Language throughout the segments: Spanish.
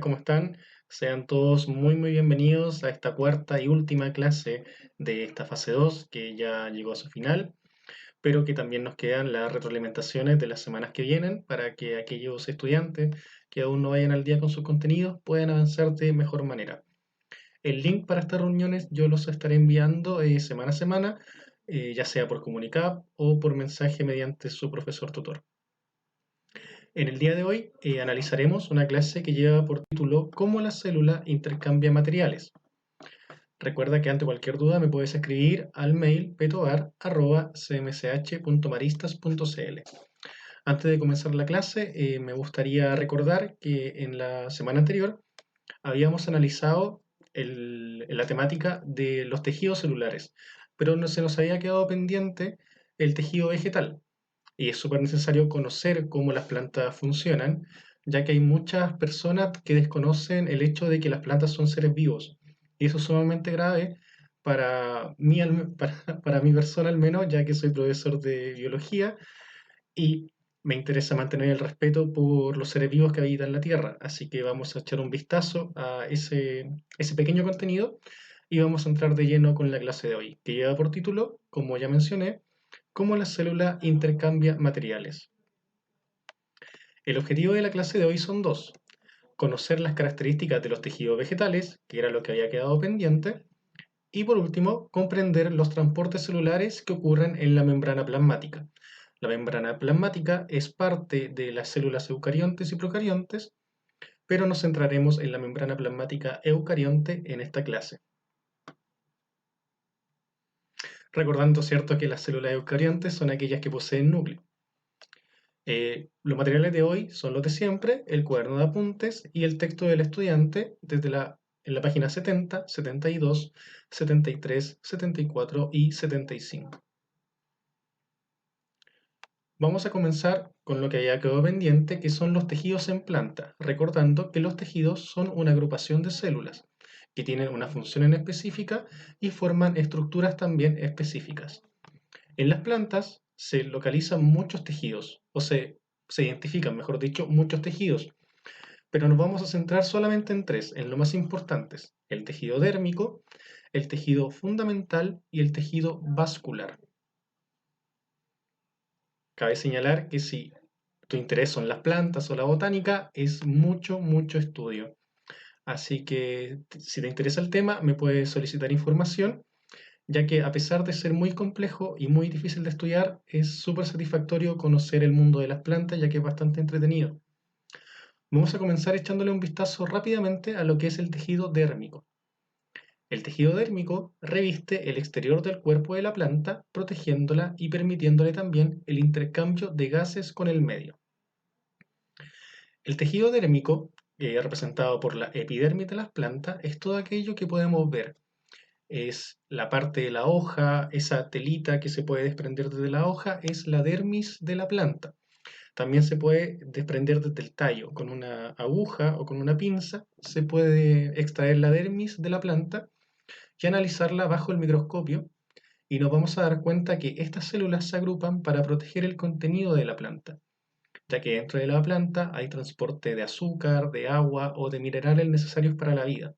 ¿Cómo están? Sean todos muy bienvenidos a esta cuarta y última clase de esta fase 2 que ya llegó a su final, pero que también nos quedan las retroalimentaciones de las semanas que vienen para que aquellos estudiantes que aún no vayan al día con sus contenidos puedan avanzar de mejor manera. El link para estas reuniones yo los estaré enviando semana a semana, ya sea por Comunicap o por mensaje mediante su profesor tutor. En el día de hoy analizaremos una clase que lleva por título Cómo la célula intercambia materiales. Recuerda que ante cualquier duda me puedes escribir al mail petoar@cmch.maristas.cl. Antes de comenzar la clase, me gustaría recordar que en la semana anterior habíamos analizado la temática de los tejidos celulares, pero no se nos había quedado pendiente el tejido vegetal. Y es súper necesario conocer cómo las plantas funcionan, ya que hay muchas personas que desconocen el hecho de que las plantas son seres vivos. Y eso es sumamente grave para mí, para mi persona al menos, ya que soy profesor de biología y me interesa mantener el respeto por los seres vivos que habitan la Tierra. Así que vamos a echar un vistazo a ese pequeño contenido y vamos a entrar de lleno con la clase de hoy, que lleva por título, como ya mencioné, cómo la célula intercambia materiales. El objetivo de la clase de hoy son dos: conocer las características de los tejidos vegetales, que era lo que había quedado pendiente, y por último, comprender los transportes celulares que ocurren en la membrana plasmática. La membrana plasmática es parte de las células eucariontes y procariontes, pero nos centraremos en la membrana plasmática eucarionte en esta clase. Recordando, cierto, que las células eucariontes son aquellas que poseen núcleo. Los materiales de hoy son los de siempre: el cuaderno de apuntes y el texto del estudiante en la página 70, 72, 73, 74 y 75. Vamos a comenzar con lo que ya quedó pendiente, que son los tejidos en planta, recordando que los tejidos son una agrupación de células que tienen una función en específica y forman estructuras también específicas. En las plantas se localizan muchos tejidos, se identifican, mejor dicho, muchos tejidos, pero nos vamos a centrar solamente en tres, en lo más importantes: el tejido dérmico, el tejido fundamental y el tejido vascular. Cabe señalar que si tu interés son las plantas o la botánica, es mucho estudio. Así que si te interesa el tema, me puedes solicitar información, ya que a pesar de ser muy complejo y muy difícil de estudiar, es súper satisfactorio conocer el mundo de las plantas, ya que es bastante entretenido. Vamos a comenzar echándole un vistazo rápidamente a lo que es el tejido dérmico. El tejido dérmico reviste el exterior del cuerpo de la planta, protegiéndola y permitiéndole también el intercambio de gases con el medio. El tejido dérmico, representado por la epidermis de las plantas, es todo aquello que podemos ver. Es la parte de la hoja, esa telita que se puede desprender desde la hoja, es la dermis de la planta. También se puede desprender desde el tallo. Con una aguja o con una pinza se puede extraer la dermis de la planta y analizarla bajo el microscopio, y nos vamos a dar cuenta que estas células se agrupan para proteger el contenido de la planta, ya que dentro de la planta hay transporte de azúcar, de agua o de minerales necesarios para la vida.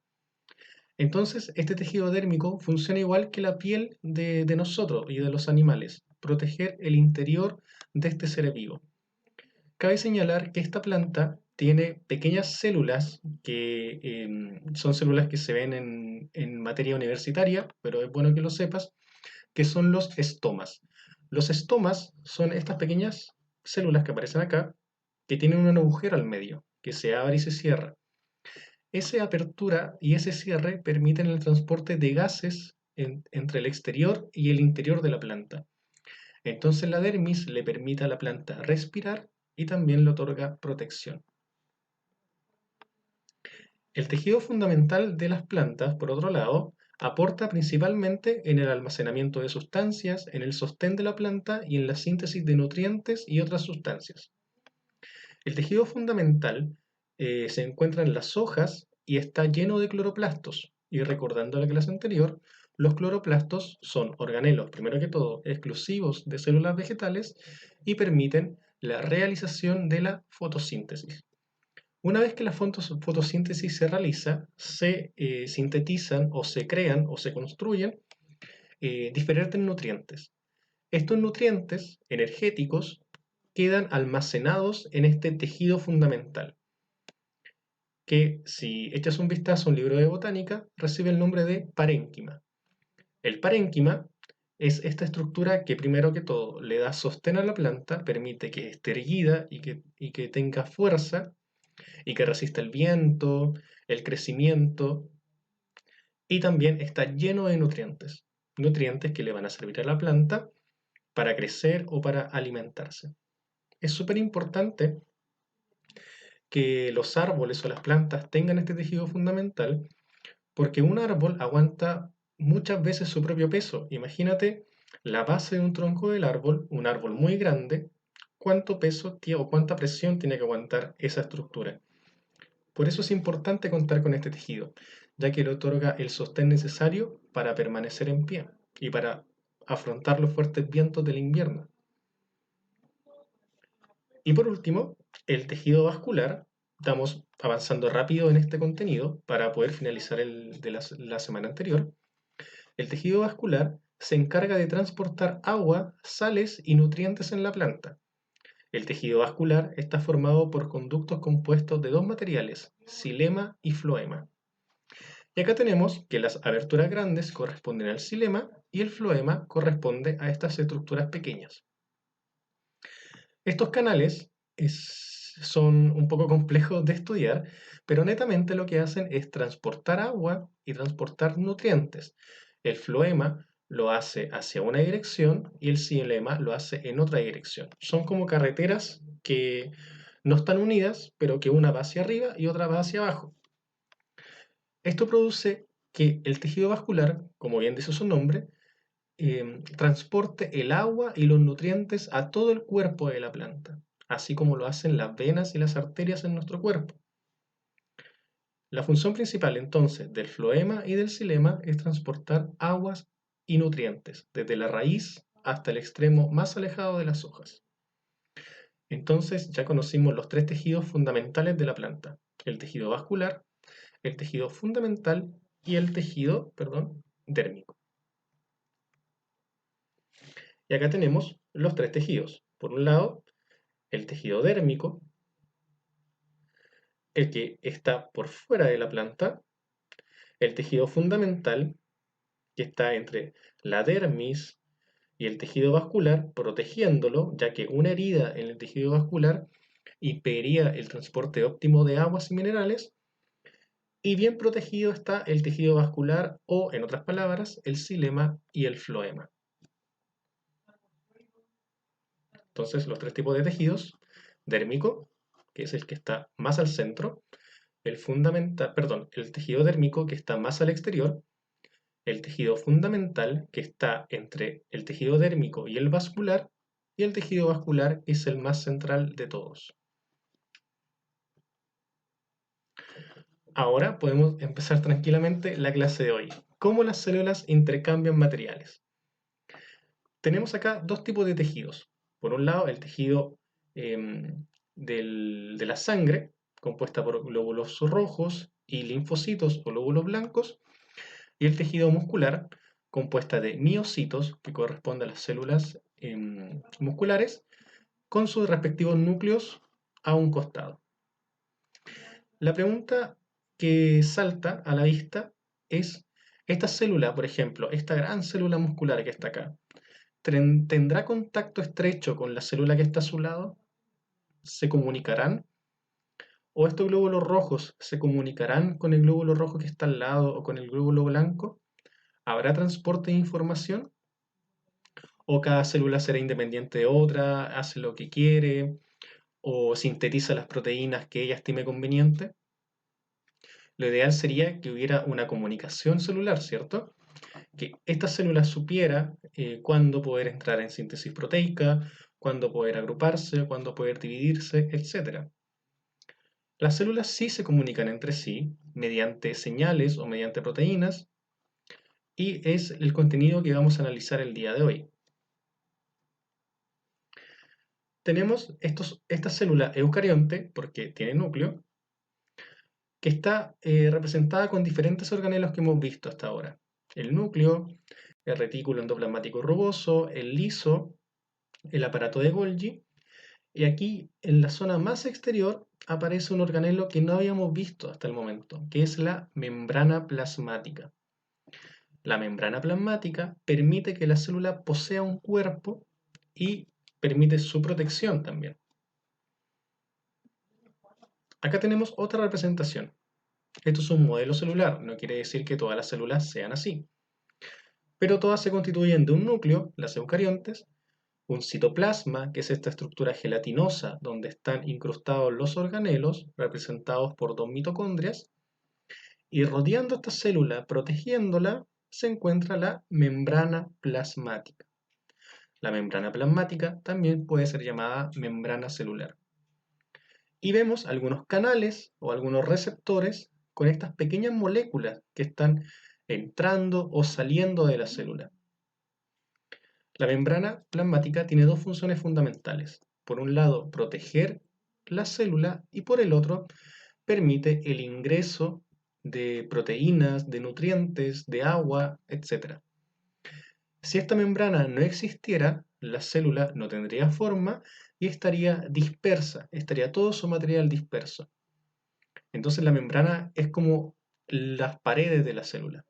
Entonces, este tejido dérmico funciona igual que la piel de nosotros y de los animales: proteger el interior de este ser vivo. Cabe señalar que esta planta tiene pequeñas células que son células que se ven en materia universitaria, pero es bueno que lo sepas, que son los estomas. Los estomas son estas pequeñas células que aparecen acá, que tienen un agujero al medio, que se abre y se cierra. Esa apertura y ese cierre permiten el transporte de gases entre el exterior y el interior de la planta. Entonces la dermis le permite a la planta respirar y también le otorga protección. El tejido fundamental de las plantas, por otro lado, aporta principalmente en el almacenamiento de sustancias, en el sostén de la planta y en la síntesis de nutrientes y otras sustancias. El tejido fundamental se encuentra en las hojas y está lleno de cloroplastos. Y recordando la clase anterior, los cloroplastos son organelos, primero que todo, exclusivos de células vegetales y permiten la realización de la fotosíntesis. Una vez que la fotosíntesis se realiza, se sintetizan o se crean o se construyen diferentes nutrientes. Estos nutrientes energéticos quedan almacenados en este tejido fundamental, que si echas un vistazo a un libro de botánica, recibe el nombre de parénquima. El parénquima es esta estructura que primero que todo le da sostén a la planta, permite que esté erguida y que tenga fuerza y que resista el viento, el crecimiento, y también está lleno de nutrientes, nutrientes que le van a servir a la planta para crecer o para alimentarse. Es súper importante que los árboles o las plantas tengan este tejido fundamental porque un árbol aguanta muchas veces su propio peso. Imagínate la base de un tronco del árbol, un árbol muy grande, cuánto peso o cuánta presión tiene que aguantar esa estructura. Por eso es importante contar con este tejido, ya que le otorga el sostén necesario para permanecer en pie y para afrontar los fuertes vientos del invierno. Y por último, el tejido vascular. Estamos avanzando rápido en este contenido para poder finalizar el de la semana anterior. El tejido vascular se encarga de transportar agua, sales y nutrientes en la planta. El tejido vascular está formado por conductos compuestos de dos materiales, xilema y floema. Y acá tenemos que las aberturas grandes corresponden al xilema y el floema corresponde a estas estructuras pequeñas. Estos canales son un poco complejos de estudiar, pero netamente lo que hacen es transportar agua y transportar nutrientes. El floema lo hace hacia una dirección y el xilema lo hace en otra dirección. Son como carreteras que no están unidas, pero que una va hacia arriba y otra va hacia abajo. Esto produce que el tejido vascular, como bien dice su nombre, transporte el agua y los nutrientes a todo el cuerpo de la planta, así como lo hacen las venas y las arterias en nuestro cuerpo. La función principal entonces del floema y del xilema es transportar aguas y nutrientes desde la raíz hasta el extremo más alejado de las hojas. Entonces ya conocimos los tres tejidos fundamentales de la planta: el tejido vascular, el tejido fundamental y el tejido, dérmico. Y acá tenemos los tres tejidos. Por un lado, el tejido dérmico, el que está por fuera de la planta, el tejido fundamental, que está entre la dermis y el tejido vascular, protegiéndolo, ya que una herida en el tejido vascular impediría el transporte óptimo de aguas y minerales, y bien protegido está el tejido vascular o, en otras palabras, el xilema y el floema. Entonces, los tres tipos de tejidos: dérmico, que es el que está más al centro, el tejido dérmico que está más al exterior, el tejido fundamental que está entre el tejido dérmico y el vascular, y el tejido vascular es el más central de todos. Ahora podemos empezar tranquilamente la clase de hoy. ¿Cómo las células intercambian materiales? Tenemos acá dos tipos de tejidos. Por un lado, el tejido de la sangre, compuesta por glóbulos rojos y linfocitos o glóbulos blancos, y el tejido muscular, compuesta de miocitos, que corresponde a las células musculares, con sus respectivos núcleos a un costado. La pregunta que salta a la vista es: esta célula, por ejemplo, esta gran célula muscular que está acá, ¿tendrá contacto estrecho con la célula que está a su lado? ¿Se comunicarán? ¿O estos glóbulos rojos se comunicarán con el glóbulo rojo que está al lado o con el glóbulo blanco? ¿Habrá transporte de información? ¿O cada célula será independiente de otra, hace lo que quiere, o sintetiza las proteínas que ella estime conveniente? Lo ideal sería que hubiera una comunicación celular, ¿cierto? Que esta célula supiera cuándo poder entrar en síntesis proteica, cuándo poder agruparse, cuándo poder dividirse, etc. Las células sí se comunican entre sí mediante señales o mediante proteínas, y es el contenido que vamos a analizar el día de hoy. Tenemos esta célula eucarionte, porque tiene núcleo, que está representada con diferentes organelos que hemos visto hasta ahora. El núcleo, el retículo endoplasmático rugoso, el liso, el aparato de Golgi. Y aquí, en la zona más exterior, aparece un organelo que no habíamos visto hasta el momento, que es la membrana plasmática. La membrana plasmática permite que la célula posea un cuerpo y permite su protección también. Acá tenemos otra representación. Esto es un modelo celular, no quiere decir que todas las células sean así. Pero todas se constituyen de un núcleo, las eucariontes, un citoplasma, que es esta estructura gelatinosa donde están incrustados los organelos, representados por dos mitocondrias, y rodeando esta célula, protegiéndola, se encuentra la membrana plasmática. La membrana plasmática también puede ser llamada membrana celular. Y vemos algunos canales o algunos receptores con estas pequeñas moléculas que están entrando o saliendo de la célula. La membrana plasmática tiene dos funciones fundamentales. Por un lado, proteger la célula y por el otro, permite el ingreso de proteínas, de nutrientes, de agua, etc. Si esta membrana no existiera, la célula no tendría forma y estaría dispersa, estaría todo su material disperso. Entonces la membrana es como las paredes de la célula,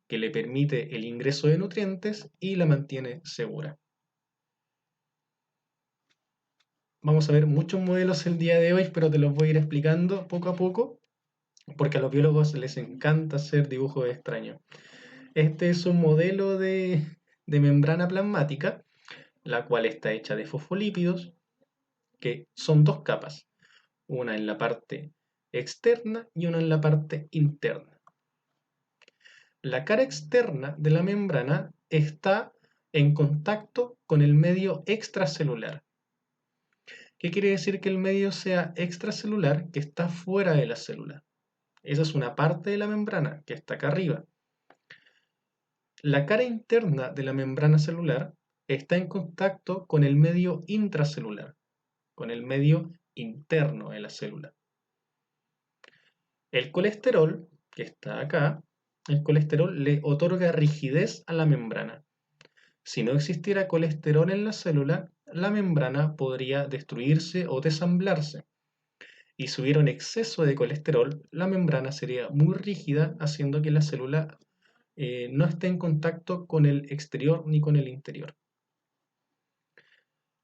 que le permite el ingreso de nutrientes y la mantiene segura. Vamos a ver muchos modelos el día de hoy, pero te los voy a ir explicando poco a poco, porque a los biólogos les encanta hacer dibujos extraños. Este es un modelo de membrana plasmática, la cual está hecha de fosfolípidos, que son dos capas, una en la parte externa y una en la parte interna. La cara externa de la membrana está en contacto con el medio extracelular. ¿Qué quiere decir que el medio sea extracelular? Que está fuera de la célula. Esa es una parte de la membrana que está acá arriba. La cara interna de la membrana celular está en contacto con el medio intracelular, con el medio interno de la célula. El colesterol, que está acá, el colesterol le otorga rigidez a la membrana. Si no existiera colesterol en la célula, la membrana podría destruirse o desamblarse. Y si hubiera un exceso de colesterol, la membrana sería muy rígida, haciendo que la célula no esté en contacto con el exterior ni con el interior.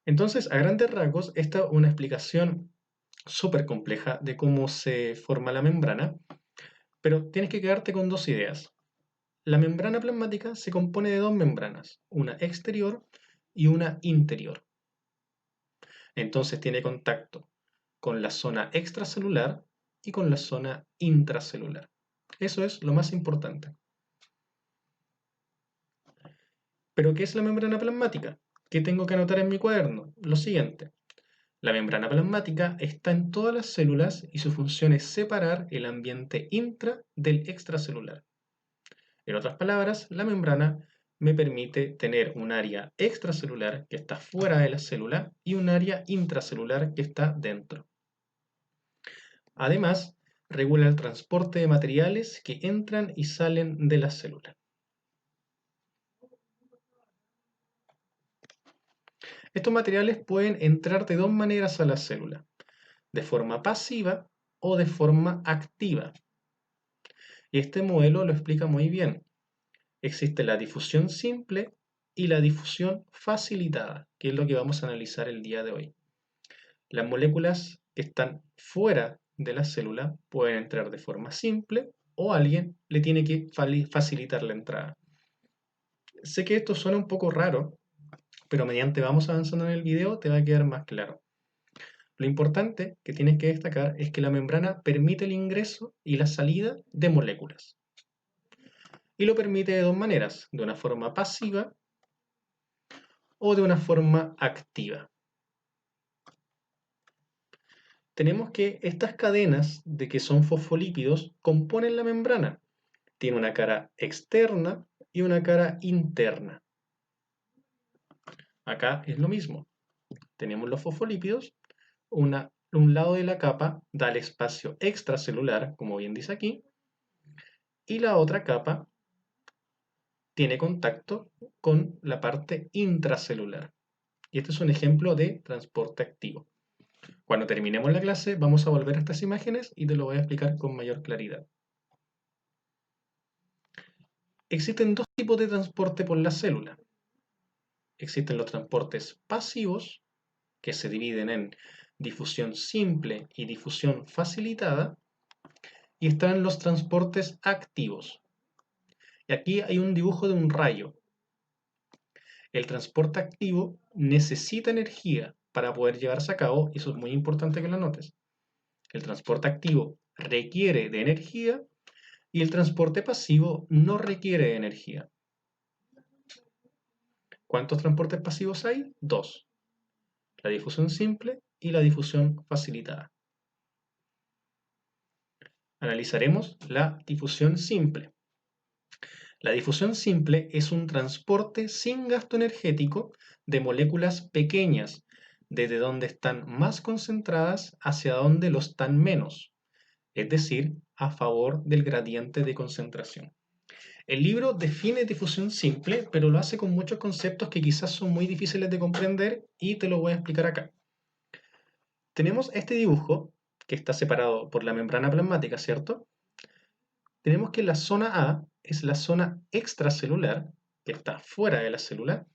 Entonces, a grandes rasgos, esta es una explicación súper compleja de cómo se forma la membrana, pero tienes que quedarte con dos ideas. La membrana plasmática se compone de dos membranas, una exterior y una interior. Entonces tiene contacto con la zona extracelular y con la zona intracelular. Eso es lo más importante. ¿Pero qué es la membrana plasmática? ¿Qué tengo que anotar en mi cuaderno? Lo siguiente. La membrana plasmática está en todas las células y su función es separar el ambiente intra del extracelular. En otras palabras, la membrana me permite tener un área extracelular que está fuera de la célula y un área intracelular que está dentro. Además, regula el transporte de materiales que entran y salen de la célula. Estos materiales pueden entrar de dos maneras a la célula, de forma pasiva o de forma activa. Y este modelo lo explica muy bien. Existe la difusión simple y la difusión facilitada, que es lo que vamos a analizar el día de hoy. Las moléculas que están fuera de la célula pueden entrar de forma simple o alguien le tiene que facilitar la entrada. Sé que esto suena un poco raro, pero mediante vamos avanzando en el video te va a quedar más claro. Lo importante que tienes que destacar es que la membrana permite el ingreso y la salida de moléculas. Y lo permite de dos maneras, de una forma pasiva o de una forma activa. Tenemos que estas cadenas de que son fosfolípidos componen la membrana. Tiene una cara externa y una cara interna. Acá es lo mismo. Tenemos los fosfolípidos, una un lado de la capa da el espacio extracelular, como bien dice aquí, y la otra capa tiene contacto con la parte intracelular. Y este es un ejemplo de transporte activo. Cuando terminemos la clase vamos a volver a estas imágenes y te lo voy a explicar con mayor claridad. Existen dos tipos de transporte por la célula. Existen los transportes pasivos, que se dividen en difusión simple y difusión facilitada, y están los transportes activos. Y aquí hay un dibujo de un rayo. El transporte activo necesita energía para poder llevarse a cabo, y eso es muy importante que lo notes. El transporte activo requiere de energía y el transporte pasivo no requiere de energía. ¿Cuántos transportes pasivos hay? Dos. La difusión simple y la difusión facilitada. Analizaremos la difusión simple. La difusión simple es un transporte sin gasto energético de moléculas pequeñas, desde donde están más concentradas hacia donde lo están menos, es decir, a favor del gradiente de concentración. El libro define difusión simple, pero lo hace con muchos conceptos que quizás son muy difíciles de comprender y te lo voy a explicar acá. Tenemos este dibujo que está separado por la membrana plasmática, ¿cierto? Tenemos que la zona A es la zona extracelular, que está fuera de la célula,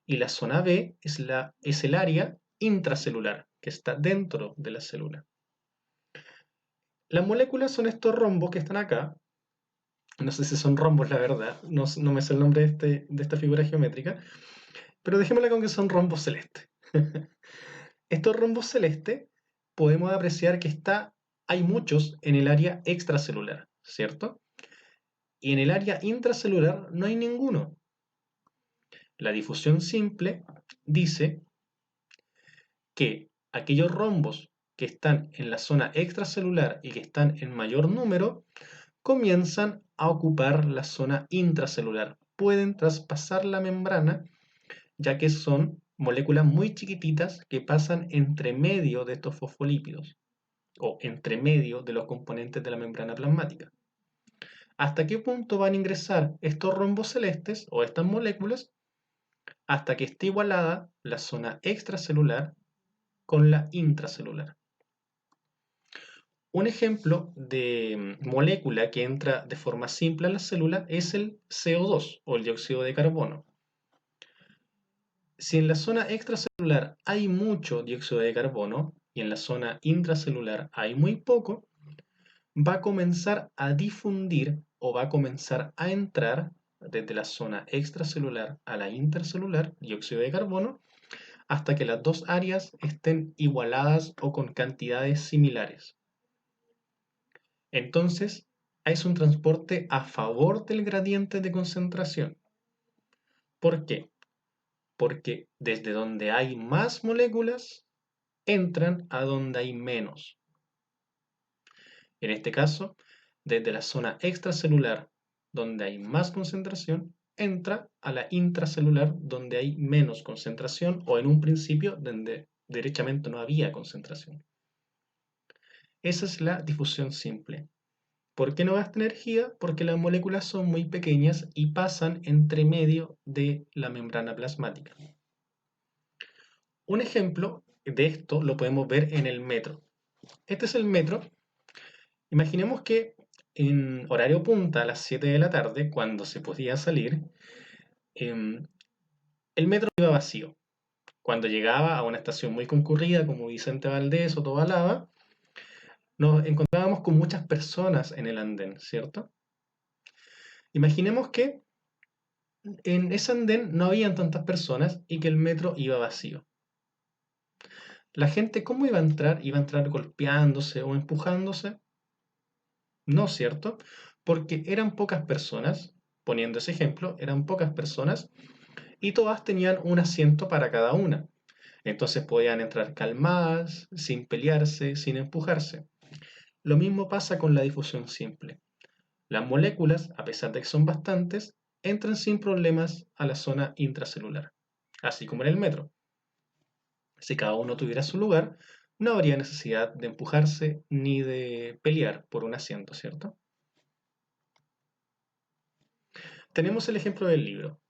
y la zona B es el área intracelular, que está dentro de la célula. Las moléculas son estos rombos que están acá. No sé si son rombos, la verdad. No me sé el nombre de esta figura geométrica. Pero dejémosla con que son rombos celestes. Estos rombos celestes podemos apreciar que hay muchos en el área extracelular, ¿cierto? Y en el área intracelular no hay ninguno. La difusión simple dice que aquellos rombos que están en la zona extracelular y que están en mayor número comienzan a ocupar la zona intracelular. Pueden traspasar la membrana, ya que son moléculas muy chiquititas que pasan entre medio de estos fosfolípidos o entre medio de los componentes de la membrana plasmática. ¿Hasta qué punto van a ingresar estos rombos celestes o estas moléculas? Hasta que esté igualada la zona extracelular con la intracelular. Un ejemplo de molécula que entra de forma simple a la célula es el CO2 o el dióxido de carbono. Si en la zona extracelular hay mucho dióxido de carbono y en la zona intracelular hay muy poco, va a comenzar a difundir o va a comenzar a entrar desde la zona extracelular a la intercelular dióxido de carbono hasta que las dos áreas estén igualadas o con cantidades similares. Entonces, es un transporte a favor del gradiente de concentración. ¿Por qué? Porque desde donde hay más moléculas, entran a donde hay menos. En este caso, desde la zona extracelular, donde hay más concentración, entra a la intracelular, donde hay menos concentración, o en un principio, donde derechamente no había concentración. Esa es la difusión simple. ¿Por qué no gasta energía? Porque las moléculas son muy pequeñas y pasan entre medio de la membrana plasmática. Un ejemplo de esto lo podemos ver en el metro. Este es el metro. Imaginemos que en horario punta, a las 7 de la tarde, cuando se podía salir, el metro iba vacío. Cuando llegaba a una estación muy concurrida como Vicente Valdés o Tobalaba, nos encontrábamos con muchas personas en el andén, ¿cierto? Imaginemos que en ese andén no habían tantas personas y que el metro iba vacío. La gente, ¿cómo iba a entrar? ¿Iba a entrar golpeándose o empujándose? No, ¿cierto? Porque eran pocas personas, poniendo ese ejemplo, eran pocas personas y todas tenían un asiento para cada una. Entonces podían entrar calmadas, sin pelearse, sin empujarse. Lo mismo pasa con la difusión simple. Las moléculas, a pesar de que son bastantes, entran sin problemas a la zona intracelular, así como en el metro. Si cada uno tuviera su lugar, no habría necesidad de empujarse ni de pelear por un asiento, ¿cierto? Tenemos el ejemplo del libro.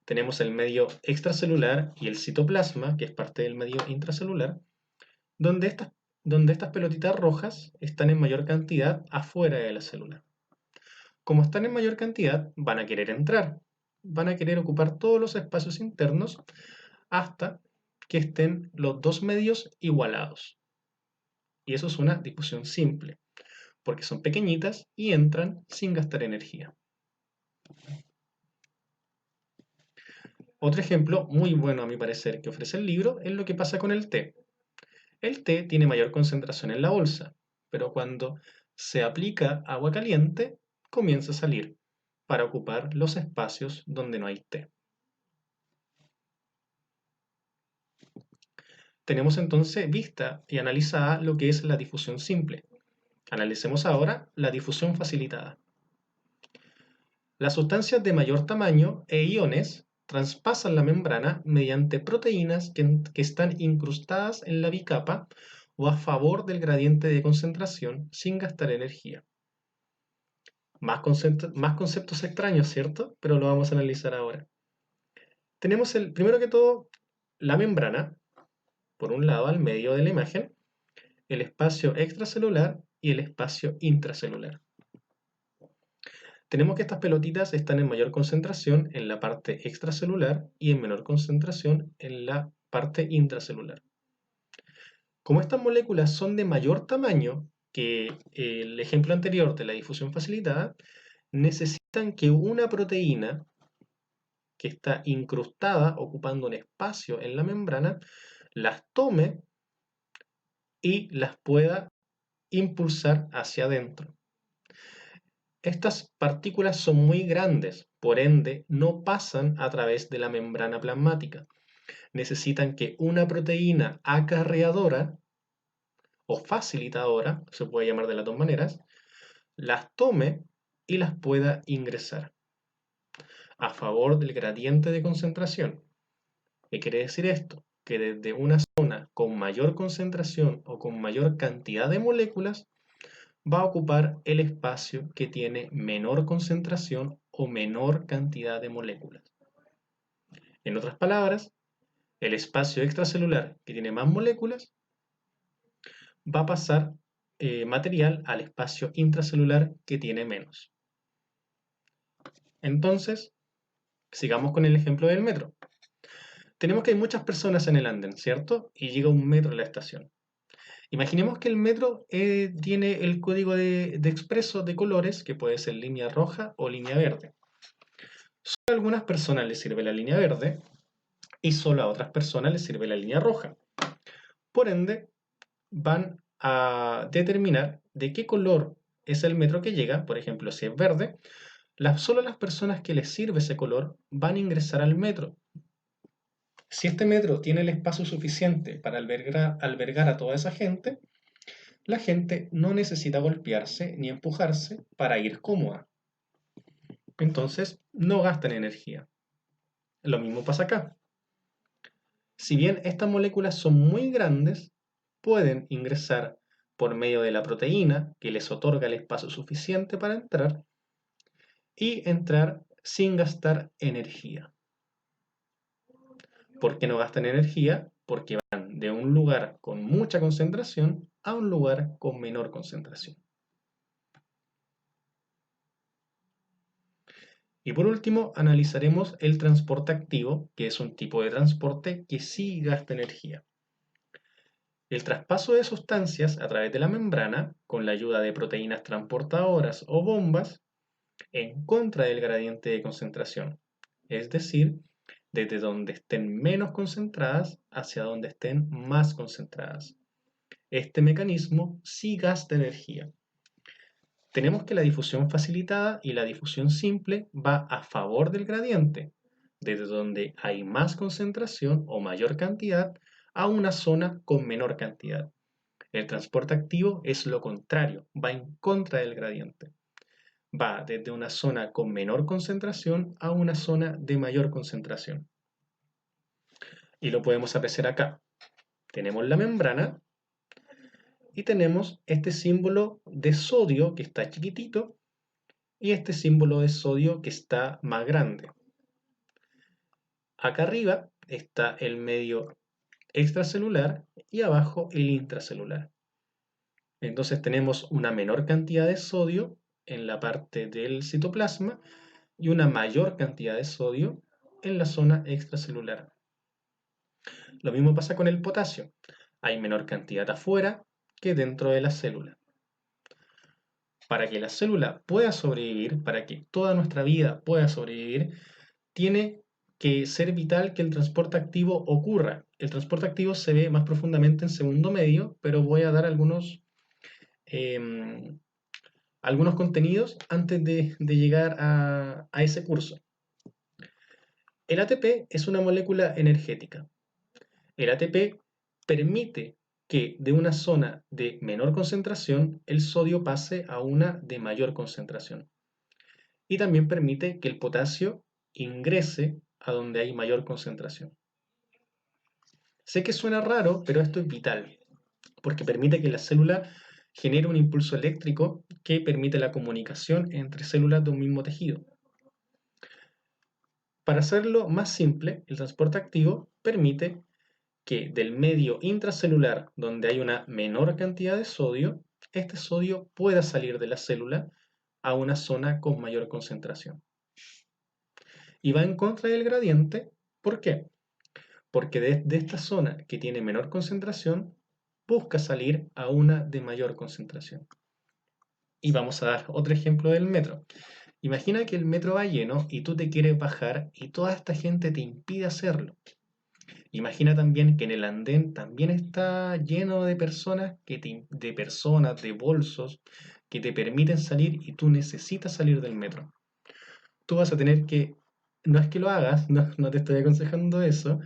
Tenemos el medio extracelular y el citoplasma, que es parte del medio intracelular, donde estas pelotitas rojas están en mayor cantidad afuera de la célula. Como están en mayor cantidad, van a querer entrar, van a querer ocupar todos los espacios internos hasta que estén los dos medios igualados. Y eso es una difusión simple, porque son pequeñitas y entran sin gastar energía. Otro ejemplo muy bueno a mi parecer que ofrece el libro es lo que pasa con el té. El té tiene mayor concentración en la bolsa, pero cuando se aplica agua caliente, comienza a salir para ocupar los espacios donde no hay té. Tenemos entonces vista y analizada lo que es la difusión simple. Analicemos ahora la difusión facilitada. Las sustancias de mayor tamaño e iones traspasan la membrana mediante proteínas que están incrustadas en la bicapa o a favor del gradiente de concentración sin gastar energía. Más conceptos extraños, ¿cierto? Pero lo vamos a analizar ahora. Tenemos primero que todo, la membrana, por un lado al medio de la imagen, el espacio extracelular y el espacio intracelular. Tenemos que estas pelotitas están en mayor concentración en la parte extracelular y en menor concentración en la parte intracelular. Como estas moléculas son de mayor tamaño que el ejemplo anterior de la difusión facilitada, necesitan que una proteína que está incrustada, ocupando un espacio en la membrana, las tome y las pueda impulsar hacia adentro. Estas partículas son muy grandes, por ende no pasan a través de la membrana plasmática. Necesitan que una proteína acarreadora o facilitadora, se puede llamar de las dos maneras, las tome y las pueda ingresar a favor del gradiente de concentración. ¿Qué quiere decir esto? Que desde una zona con mayor concentración o con mayor cantidad de moléculas va a ocupar el espacio que tiene menor concentración o menor cantidad de moléculas. En otras palabras, el espacio extracelular que tiene más moléculas va a pasar material al espacio intracelular que tiene menos. Entonces, sigamos con el ejemplo del metro. Tenemos que hay muchas personas en el andén, ¿cierto? Y llega un metro a la estación. Imaginemos que el metro tiene el código de expreso de colores, que puede ser línea roja o línea verde. Solo a algunas personas les sirve la línea verde y solo a otras personas les sirve la línea roja. Por ende, van a determinar de qué color es el metro que llega, por ejemplo, si es verde, solo las personas que les sirve ese color van a ingresar al metro. Si este metro tiene el espacio suficiente para albergar a toda esa gente, la gente no necesita golpearse ni empujarse para ir cómoda. Entonces, no gastan energía. Lo mismo pasa acá. Si bien estas moléculas son muy grandes, pueden ingresar por medio de la proteína que les otorga el espacio suficiente para entrar y entrar sin gastar energía. ¿Por qué no gastan energía? Porque van de un lugar con mucha concentración a un lugar con menor concentración. Y por último, analizaremos el transporte activo, que es un tipo de transporte que sí gasta energía. El traspaso de sustancias a través de la membrana, con la ayuda de proteínas transportadoras o bombas, en contra del gradiente de concentración, es decir, desde donde estén menos concentradas hacia donde estén más concentradas. Este mecanismo sí gasta energía. Tenemos que la difusión facilitada y la difusión simple va a favor del gradiente, desde donde hay más concentración o mayor cantidad a una zona con menor cantidad. El transporte activo es lo contrario, va en contra del gradiente. Va desde una zona con menor concentración a una zona de mayor concentración. Y lo podemos apreciar acá. Tenemos la membrana y tenemos este símbolo de sodio que está chiquitito y este símbolo de sodio que está más grande. Acá arriba está el medio extracelular y abajo el intracelular. Entonces tenemos una menor cantidad de sodio en la parte del citoplasma y una mayor cantidad de sodio en la zona extracelular. Lo mismo pasa con el potasio. Hay menor cantidad afuera que dentro de la célula. Para que la célula pueda sobrevivir, para que toda nuestra vida pueda sobrevivir, tiene que ser vital que el transporte activo ocurra. El transporte activo se ve más profundamente en segundo medio, pero voy a dar algunos contenidos antes de llegar a ese curso. El ATP es una molécula energética. El ATP permite que de una zona de menor concentración el sodio pase a una de mayor concentración. Y también permite que el potasio ingrese a donde hay mayor concentración. Sé que suena raro, pero esto es vital, porque permite que la célula genere un impulso eléctrico que permite la comunicación entre células de un mismo tejido. Para hacerlo más simple, el transporte activo permite que del medio intracelular, donde hay una menor cantidad de sodio, este sodio pueda salir de la célula a una zona con mayor concentración. Y va en contra del gradiente, ¿por qué? Porque de esta zona que tiene menor concentración, busca salir a una de mayor concentración. Y vamos a dar otro ejemplo del metro. Imagina que el metro va lleno y tú te quieres bajar y toda esta gente te impide hacerlo. Imagina también que en el andén también está lleno de personas, de bolsos, que te permiten salir y tú necesitas salir del metro. Tú vas a tener que, no es que lo hagas, no te estoy aconsejando eso,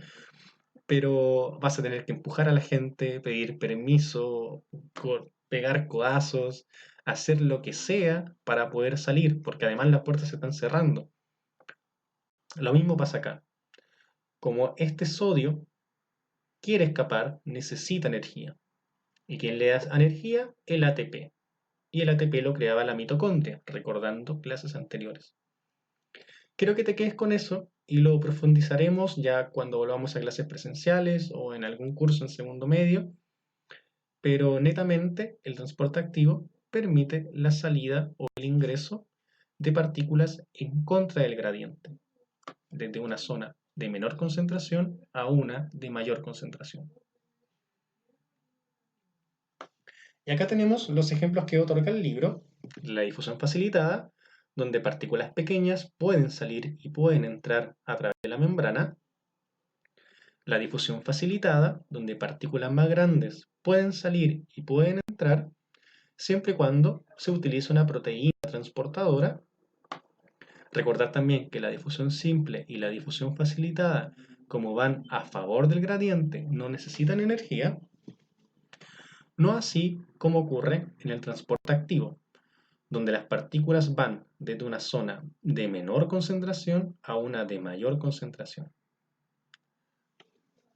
pero vas a tener que empujar a la gente, pedir permiso, pegar codazos, hacer lo que sea para poder salir, porque además las puertas se están cerrando. Lo mismo pasa acá. Como este sodio quiere escapar, necesita energía. ¿Y quién le da energía? El ATP. Y el ATP lo creaba la mitocondria, recordando clases anteriores. Quiero que te quedes con eso y lo profundizaremos ya cuando volvamos a clases presenciales o en algún curso en segundo medio, pero netamente el transporte activo permite la salida o el ingreso de partículas en contra del gradiente, desde una zona de menor concentración a una de mayor concentración. Y acá tenemos los ejemplos que otorga el libro, la difusión facilitada, donde partículas pequeñas pueden salir y pueden entrar a través de la membrana, la difusión facilitada, donde partículas más grandes pueden salir y pueden entrar, siempre y cuando se utilice una proteína transportadora. Recordar también que la difusión simple y la difusión facilitada, como van a favor del gradiente, no necesitan energía, no así como ocurre en el transporte activo, donde las partículas van desde una zona de menor concentración a una de mayor concentración,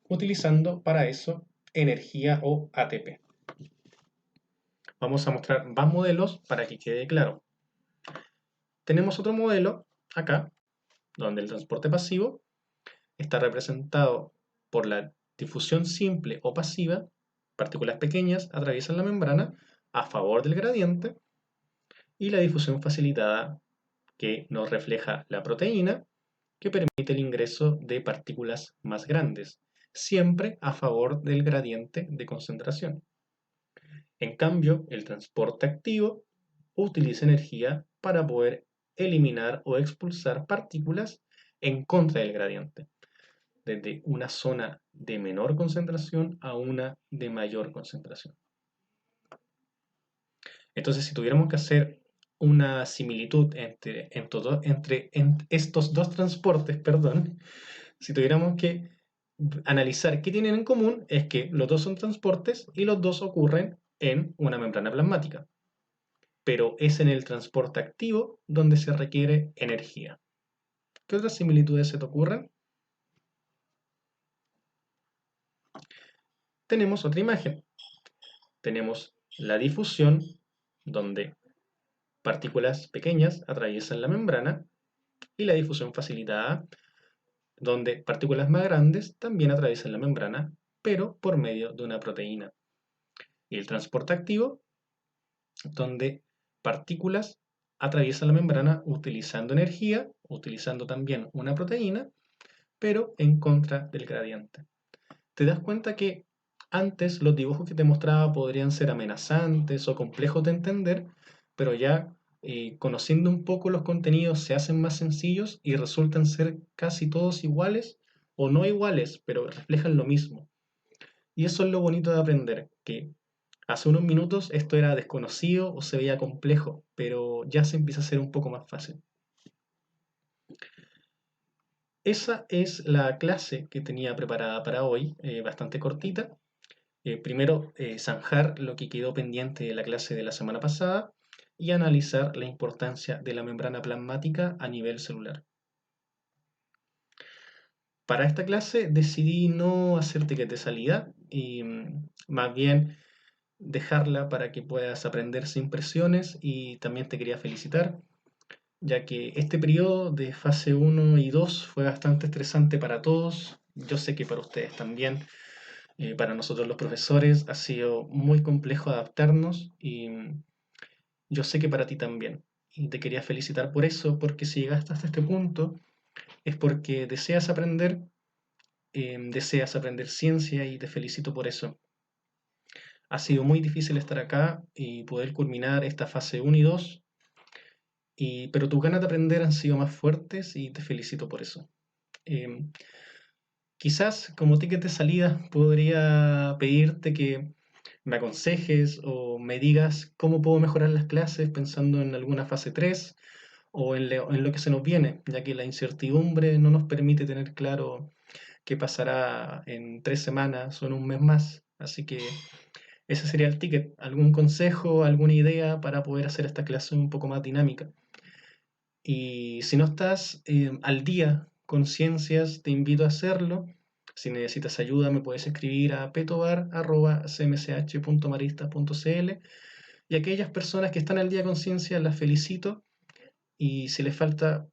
utilizando para eso energía o ATP. Vamos a mostrar más modelos para que quede claro. Tenemos otro modelo acá, donde el transporte pasivo está representado por la difusión simple o pasiva, partículas pequeñas atraviesan la membrana a favor del gradiente, y la difusión facilitada, que nos refleja la proteína, que permite el ingreso de partículas más grandes, siempre a favor del gradiente de concentración. En cambio, el transporte activo utiliza energía para poder eliminar o expulsar partículas en contra del gradiente, desde una zona de menor concentración a una de mayor concentración. Entonces, si tuviéramos que hacer una similitud entre estos dos transportes, perdón, si tuviéramos que analizar qué tienen en común, es que los dos son transportes y los dos ocurren en una membrana plasmática. Pero es en el transporte activo donde se requiere energía. ¿Qué otras similitudes se te ocurren? Tenemos otra imagen. Tenemos La difusión, donde partículas pequeñas atraviesan la membrana, y la difusión facilitada, donde partículas más grandes también atraviesan la membrana, pero por medio de una proteína. Y el transporte activo, donde partículas atraviesan la membrana utilizando energía, utilizando también una proteína, pero en contra del gradiente. Te das cuenta que antes los dibujos que te mostraba podrían ser amenazantes o complejos de entender, pero ya conociendo un poco los contenidos se hacen más sencillos y resultan ser casi todos iguales o no iguales, pero reflejan lo mismo. Y eso es lo bonito de aprender, que hace unos minutos esto era desconocido o se veía complejo, pero ya se empieza a ser un poco más fácil. Esa es la clase que tenía preparada para hoy, bastante cortita. Primero, zanjar lo que quedó pendiente de la clase de la semana pasada y analizar la importancia de la membrana plasmática a nivel celular. Para esta clase decidí no hacer ticket de salida y más bien dejarla para que puedas aprender sin presiones, y también te quería felicitar, ya que este periodo de fase 1 y 2 fue bastante estresante para todos. Yo sé que para ustedes también. Para nosotros los profesores ha sido muy complejo adaptarnos, y yo sé que para ti también. Y te quería felicitar por eso, porque si llegaste hasta este punto es porque deseas aprender ciencia, y te felicito por eso. Ha sido muy difícil estar acá y poder culminar esta fase 1 y 2, pero tus ganas de aprender han sido más fuertes y te felicito por eso. Em, Quizás como ticket de salida podría pedirte que me aconsejes o me digas cómo puedo mejorar las clases pensando en alguna fase 3 o en lo que se nos viene, ya que la incertidumbre no nos permite tener claro qué pasará en 3 semanas o en un mes más. Así que ese sería el ticket. ¿Algún consejo, alguna idea para poder hacer esta clase un poco más dinámica? Y si no estás al día con ciencias, te invito a hacerlo. Si necesitas ayuda, me puedes escribir a petobar.cmsh.maristas.cl. Y aquellas personas que están al día con ciencia, las felicito. Y si les falta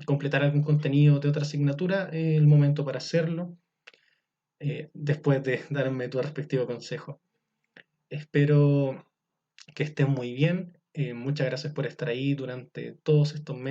completar algún contenido de otra asignatura, es el momento para hacerlo, después de darme tu respectivo consejo. Espero que estén muy bien. Muchas gracias por estar ahí durante todos estos meses.